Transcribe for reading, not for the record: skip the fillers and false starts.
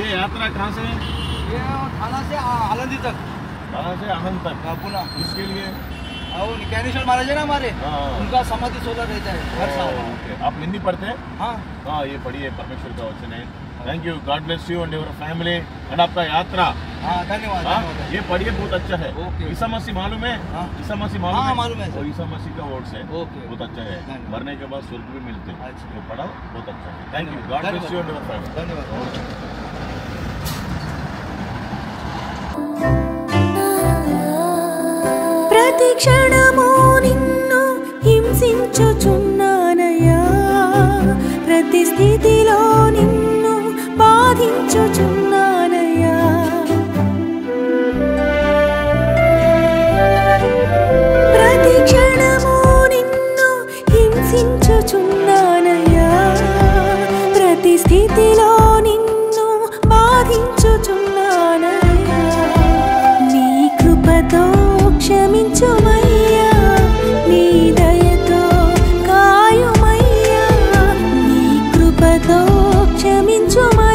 ये यात्रा कहाँ से है? ये थाना से आलंदी तक। थाना से आनंद तक पुणे। इसके लिए वो ज्ञानेश्वर महाराज है ना हमारे, उनका समाधि सोलह रहता है हर साल। आप हिंदी पढ़ते हैं? हाँ हाँ, ये पढ़िए परमेश्वर का वचन है। Thank you, God bless you and your family and आपका यात्रा। हाँ धन्यवाद। ये पढ़िए, बहुत अच्छा है। ओके। ईसा मसीह मालूम है? ईसा मसीह हाँ मालूम है और ईसा मसीह का वर्ड्स है। ओके। बहुत अच्छा है। मरने के बाद स्वर्ग भी मिलते हैं। अच्छा। तो पढ़ाओ, बहुत अच्छा है। Thank you, God bless you and your family. धन्यवाद। ప్రతి క్షణము నిన్ను హింసించుచున్నానయ్యా, ప్రతి స్థితిలో నిన్ను బాధించుచున్నానయ్యా. ప్రతి క్షణము నిన్ను హింసించుచున్నానయ్యా, ప్రతి స్థితిలో నిన్ను బాధించుచున్నానయ్యా. నీ కృపతో క్షమించుమయ్యా, నీ దయతో కాయుమయ్యా, నీ కృపతో క్షమించుమయ్యా.